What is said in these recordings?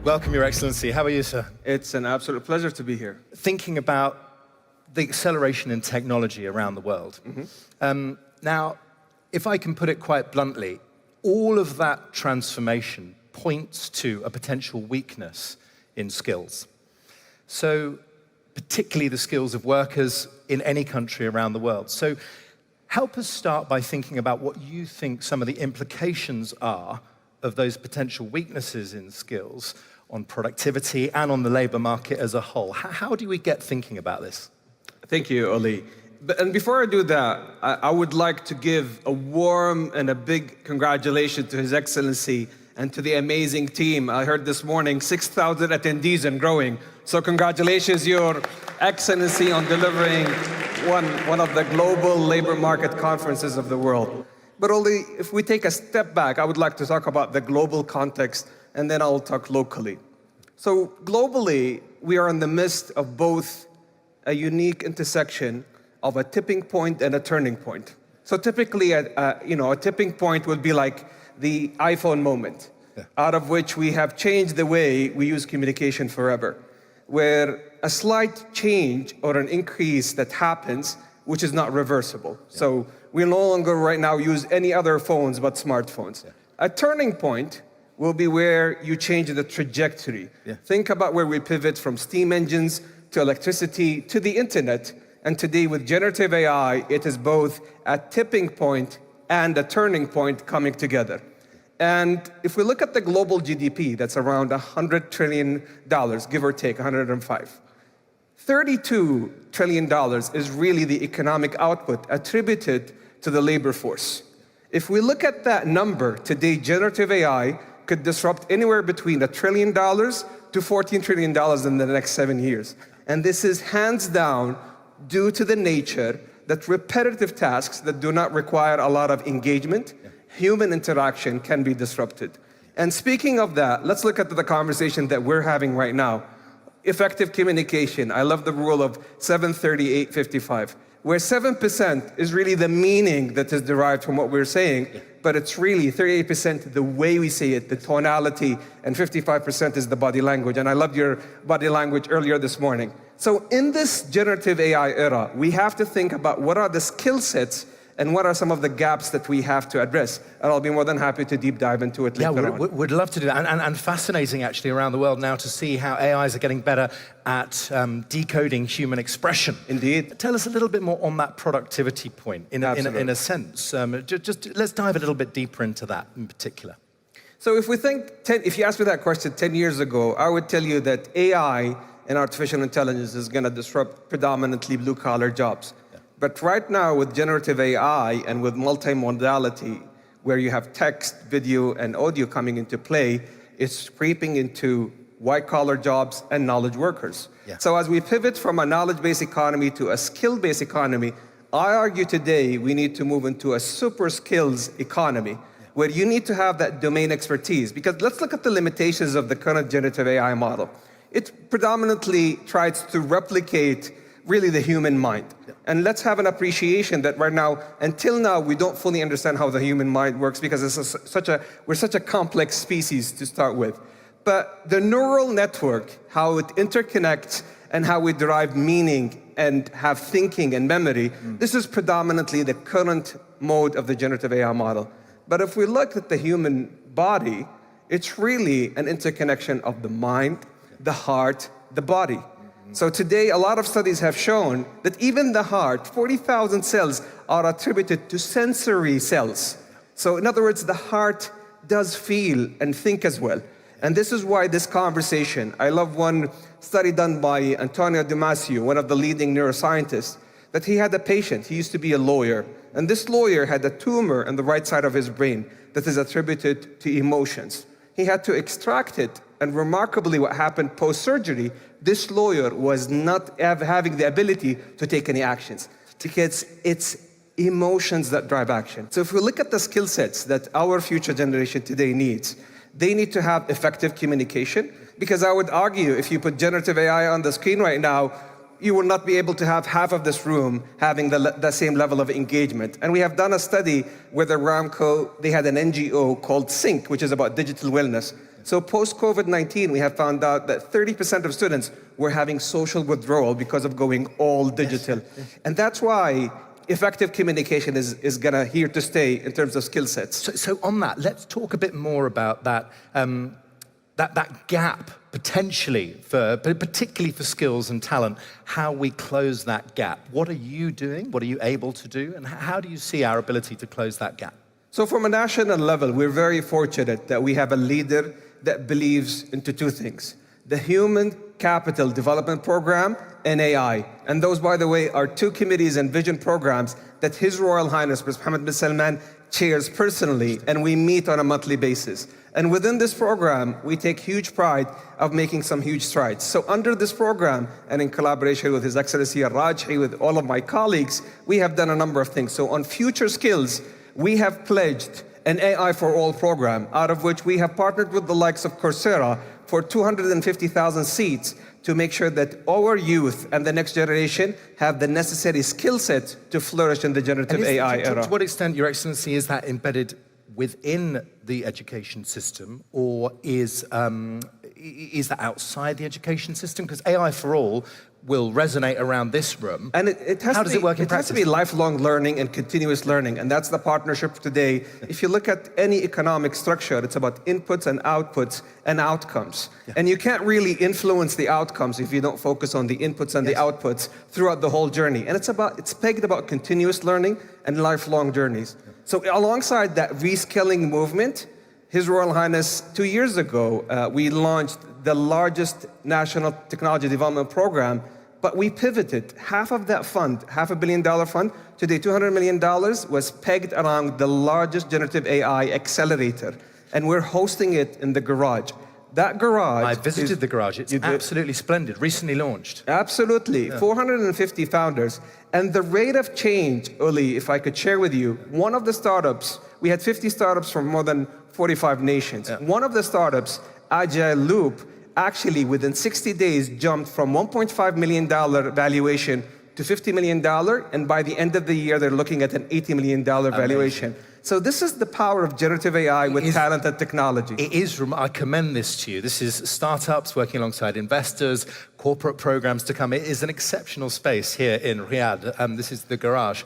Welcome, Your Excellency. How are you, sir? It's an absolute pleasure to be here. Thinking about the acceleration in technology around the world. Now, if I can put it quite bluntly, all of that transformation points to a potential weakness in skills. So, particularly the skills of workers in any country around the world. So, help us start by thinking about what you think some of the implications are of those potential weaknesses in skills on productivity and on the labor market as a whole. How do we get thinking about this? Thank you, Oli. And before I do that, I would like to give a warm and a big congratulations to His Excellency and to the amazing team. I heard this morning 6,000 attendees and growing. So congratulations, Your Excellency, on delivering one of the global labor market conferences of the world. But Oli, if we take a step back, I would like to talk about the global context, and then I'll talk locally. So globally, we are in the midst of both a unique intersection of a tipping point and a turning point. So typically, a tipping point would be like the iPhone moment, out of which we have changed the way we use communication forever, where a slight change or an increase that happens, which is not reversible. So we no longer right now use any other phones but smartphones. A turning point will be where you change the trajectory. Think about where we pivot from steam engines to electricity to the internet. And today with generative AI, it is both a tipping point and a turning point coming together. And if we look at the global GDP, that's around $100 trillion, give or take 105. $32 trillion is really the economic output attributed to the labor force. If we look at that number, today generative AI could disrupt anywhere between $1 trillion to $14 trillion in the next 7 years. And this is hands down due to the nature that repetitive tasks that do not require a lot of engagement, human interaction can be disrupted. And speaking of that, let's look at the conversation that we're having right now. Effective communication. I love the rule of 7-30-8-55, where 7% is really the meaning that is derived from what we're saying, but it's really 38% the way we say it, the tonality, and 55% is the body language. And I loved your body language earlier this morning. So in this generative AI era, we have to think about what are the skill sets and what are some of the gaps that we have to address. And I'll be more than happy to deep dive into it later on. We'd love to do that. And fascinating, actually, around the world now to see how AIs are getting better at decoding human expression. Indeed. Tell us a little bit more on that productivity point, in a sense. Just let's dive a little bit deeper into that in particular. So if you asked me that question 10 years ago, I would tell you that AI and artificial intelligence is going to disrupt predominantly blue-collar jobs. But right now, with generative AI and with multimodality, where you have text, video, and audio coming into play, it's creeping into white-collar jobs and knowledge workers. So as we pivot from a knowledge-based economy to a skill-based economy, I argue today we need to move into a super skills economy, where you need to have that domain expertise. Because let's look at the limitations of the current generative AI model. It predominantly tries to replicate really the human mind. And let's have an appreciation that right now, until now, we don't fully understand how the human mind works because we're such a complex species to start with. But the neural network, how it interconnects and how we derive meaning and have thinking and memory, this is predominantly the current mode of the generative AI model. But if we look at the human body, it's really an interconnection of the mind, the heart, the body. So today, a lot of studies have shown that even the heart, 40,000 cells are attributed to sensory cells. So in other words, the heart does feel and think as well. And this is why this conversation, I love one study done by Antonio Damasio, one of the leading neuroscientists, that he had a patient, he used to be a lawyer, and this lawyer had a tumor on the right side of his brain that is attributed to emotions. He had to extract it, and remarkably what happened post-surgery, this lawyer was not having the ability to take any actions because it's emotions that drive action. So if we look at the skill sets that our future generation today needs, they need to have effective communication, because I would argue if you put generative AI on the screen right now, you will not be able to have half of this room having the same level of engagement. And we have done a study with Aramco. They had an NGO called Sync, which is about digital wellness. So post-COVID-19, we have found out that 30% of students were having social withdrawal because of going all digital. Yes. And that's why effective communication is gonna here to stay in terms of skill sets. So on that, let's talk a bit more about that, that gap potentially, particularly for skills and talent, how we close that gap. What are you doing? What are you able to do? And how do you see our ability to close that gap? So from a national level, we're very fortunate that we have a leader that believes into two things: the Human Capital Development Program and AI. And those, by the way, are two committees and vision programs that His Royal Highness Prince Mohammed bin Salman chairs personally, and we meet on a monthly basis. And within this program, we take huge pride of making some huge strides. So under this program, and in collaboration with His Excellency Rajhi, with all of my colleagues, we have done a number of things. So on future skills, we have pledged an AI for all program, out of which we have partnered with the likes of Coursera for 250,000 seats to make sure that our youth and the next generation have the necessary skill set to flourish in the generative AI era. To what extent, Your Excellency, is that embedded within the education system, or is that outside the education system? Because AI for all will resonate around this room. And it has How does it work in practice? It has to be lifelong learning and continuous learning, and that's the partnership today. If you look at any economic structure, it's about inputs and outputs and outcomes. Yeah. And you can't really influence the outcomes if you don't focus on the inputs and the outputs throughout the whole journey. And it's pegged about continuous learning and lifelong journeys. Yeah. So alongside that reskilling movement, His Royal Highness, 2 years ago, we launched the largest national technology development program, but we pivoted. Half of that fund, $500 million fund, today $200 million, was pegged around the largest generative AI accelerator. And we're hosting it in the garage. That garage... I visited the garage. It's absolutely splendid. Recently launched. Absolutely. Yeah. 450 founders. And the rate of change, Uli, if I could share with you, one of the startups, we had 50 startups from more than 45 nations. Yeah. One of the startups, Agile Loop, actually within 60 days jumped from $1.5 million valuation to $50 million. And by the end of the year, they're looking at an $80 million valuation. So this is the power of generative AI with talent and technology. It is, I commend this to you. This is startups working alongside investors, corporate programs to come. It is an exceptional space here in Riyadh. This is the garage.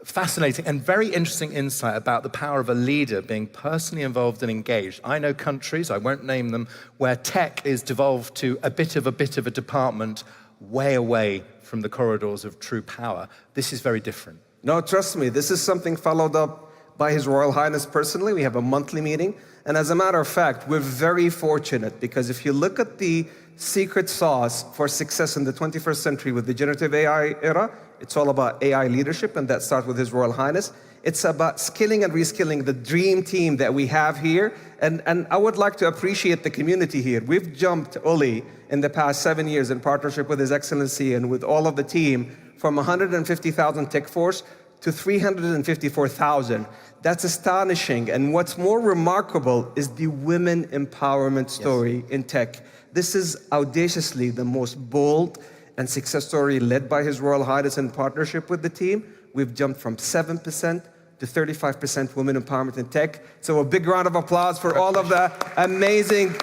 Fascinating and very interesting insight about the power of a leader being personally involved and engaged. I know countries, I won't name them, where tech is devolved to a bit of a department way away from the corridors of true power. This is very different. No, trust me, this is something followed up by His Royal Highness personally. We have a monthly meeting. And as a matter of fact, we're very fortunate because if you look at the secret sauce for success in the 21st century with the generative AI era, it's all about AI leadership, and that starts with His Royal Highness. It's about skilling and reskilling the dream team that we have here. And I would like to appreciate the community here. We've jumped, Uli, in the past 7 years in partnership with His Excellency and with all of the team from 150,000 tech force to 354,000. That's astonishing. And what's more remarkable is the women empowerment story in tech. This is audaciously the most bold and success story led by His Royal Highness in partnership with the team. We've jumped from 7% to 35% women empowerment in tech. So a big round of applause for all of the amazing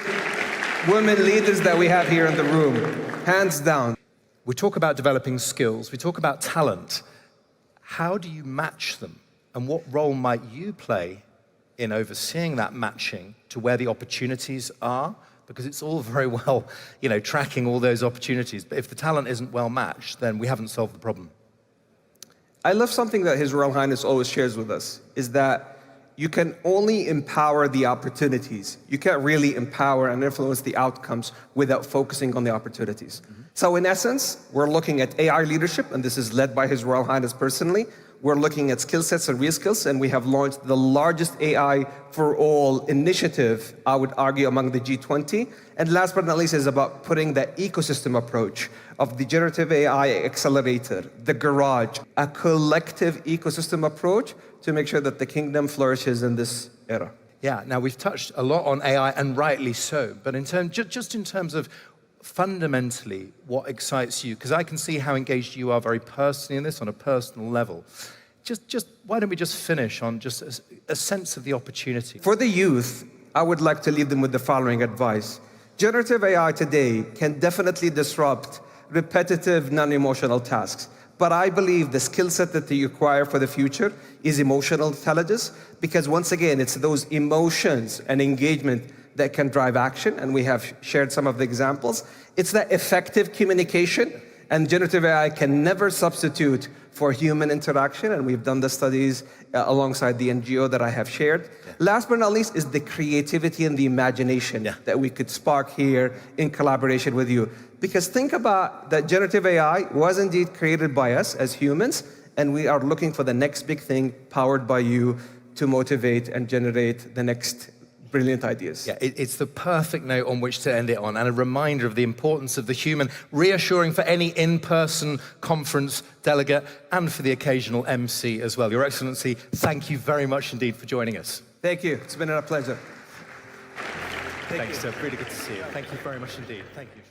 women leaders that we have here in the room. Hands down. We talk about developing skills, we talk about talent. How do you match them? And what role might you play in overseeing that matching to where the opportunities are? Because it's all very well, tracking all those opportunities. But if the talent isn't well matched, then we haven't solved the problem. I love something that His Royal Highness always shares with us, is that you can only empower the opportunities. You can't really empower and influence the outcomes without focusing on the opportunities. So in essence, we're looking at AI leadership, and this is led by His Royal Highness personally. We're looking at skill sets and reskills, and we have launched the largest AI for all initiative, I would argue, among the G20. And last but not least is about putting the ecosystem approach of the generative AI accelerator, the garage, a collective ecosystem approach to make sure that the kingdom flourishes in this era. Yeah, now we've touched a lot on AI, and rightly so, but just in terms of fundamentally what excites you, because I can see how engaged you are very personally in this on a personal level. Just why don't we just finish on just a sense of the opportunity? For the youth, I would like to leave them with the following advice. Generative AI today can definitely disrupt repetitive, non-emotional tasks. But I believe the skill set that you acquire for the future is emotional intelligence, because once again, it's those emotions and engagement that can drive action, and we have shared some of the examples. It's that effective communication, and generative AI can never substitute for human interaction, and we've done the studies alongside the NGO that I have shared. Yeah. Last but not least is the creativity and the imagination that we could spark here in collaboration with you. Because think about that generative AI was indeed created by us as humans, and we are looking for the next big thing powered by you to motivate and generate the next brilliant ideas. Yeah, it's the perfect note on which to end it on, and a reminder of the importance of the human, reassuring for any in-person conference delegate and for the occasional MC as well. Your Excellency, thank you very much indeed for joining us. Thank you. It's been a pleasure. Thanks, sir. Really good to see you. Thank you very much indeed. Thank you.